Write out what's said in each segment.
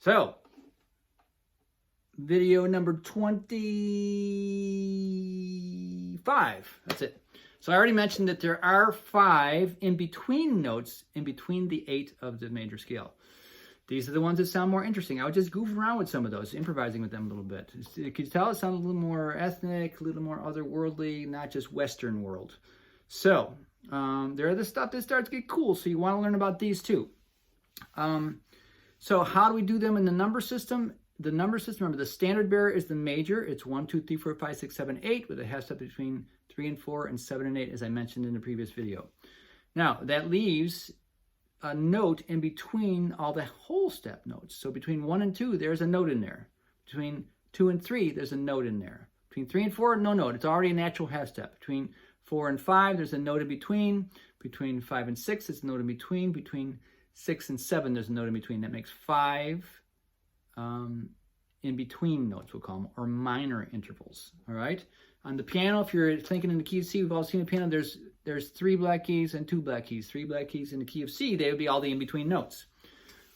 So, video number 25. That's it. So I already mentioned that there are 5 in-between notes in between the 8 of the major scale. These are the ones that sound more interesting. I would just goof around with some of those, improvising with them a little bit. You can tell it sounds a little more ethnic, a little more otherworldly, not just Western world. So, there are the stuff that starts to get cool, so you want to learn about these too. So how do we do them in the number system? The number system, remember, the standard bearer is the major. It's 1, 2, 3, 4, 5, 6, 7, 8, with a half step between 3 and 4 and 7 and 8, as I mentioned in the previous video. Now, that leaves a note in between all the whole step notes. So between 1 and 2, there's a note in there. Between 2 and 3, there's a note in there. Between 3 and 4, no note. It's already a natural half step. Between 4 and 5, there's a note in between. Between 5 and 6, there's a note in between. Between 6 and 7, there's a note in between. That makes 5 in-between notes, we'll call them, or minor intervals, all right? On the piano, if you're thinking in the key of C, we've all seen the piano, there's 3 black keys and 2 black keys. 3 black keys in the key of C, they would be all the in-between notes.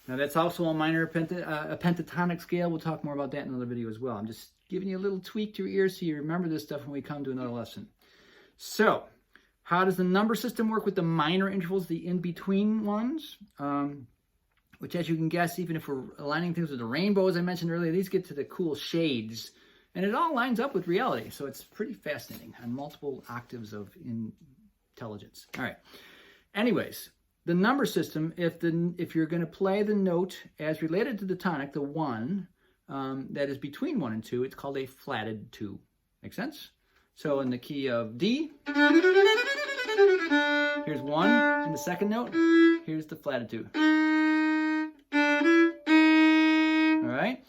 Now, that's also a minor a pentatonic scale. We'll talk more about that in another video as well. I'm just giving you a little tweak to your ears so you remember this stuff when we come to another lesson. So, how does the number system work with the minor intervals, the in-between ones? Which, as you can guess, even if we're aligning things with the rainbow, as I mentioned earlier, these get to the cool shades. And it all lines up with reality. So it's pretty fascinating on multiple octaves of intelligence. All right. Anyways, the number system, if you're going to play the note as related to the tonic, the 1, that is between 1 and 2, it's called a flatted 2. Make sense? So in the key of D, here's 1 in the second note. Here's the flatted 2. All right.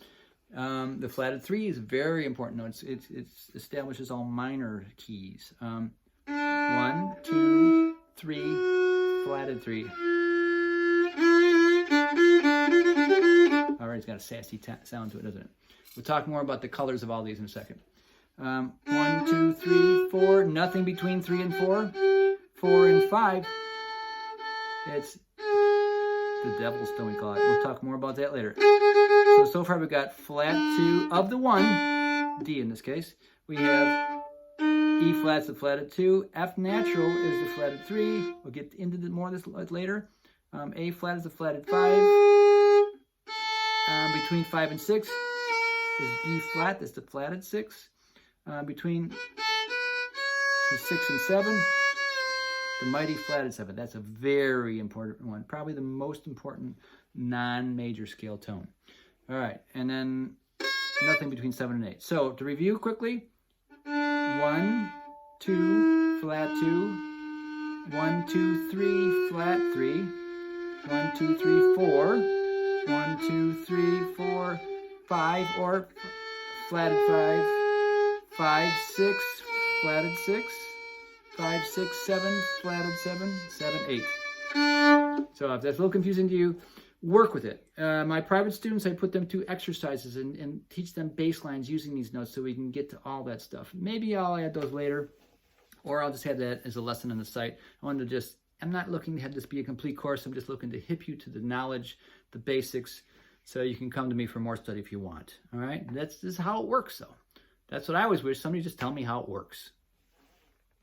The flatted 3 is a very important note. It establishes all minor keys. 1, 2, 3, flatted 3. All right, it's got a sassy sound to it, doesn't it? We'll talk more about the colors of all these in a second. 1, 2, 3, 4. Nothing between 3 and 4. 4 and 5. It's the devil's tone, we call it. We'll talk more about that later. So far we've got flat 2 of the 1, D in this case. We have E flat's the flatted 2, F natural is the flatted 3. We'll get into more of this later. A flat is the flatted 5. Between 5 and 6 is B flat, that's the flatted 6. Between 6 and 7, the mighty flatted 7. That's a very important one. Probably the most important non-major scale tone. All right, and then nothing between 7 and 8. So to review quickly, 1, 2, flat 2, 1, 2, 3, flat 3, 1, 2, 3, 4, 1, 2, 3, 4, 5, or flatted 5, 5, 6, flatted 6, 5, 6, 7, flatted 7, 7, 8. So if that's a little confusing to you, work with it. My private students, I put them through exercises and teach them bass lines using these notes so we can get to all that stuff. Maybe I'll add those later, or I'll just have that as a lesson on the site. I'm not looking to have this be a complete course. I'm just looking to hip you to the knowledge, the basics, so you can come to me for more study if you want. All right? This is how it works, though. That's what I always wish. Somebody just tell me how it works.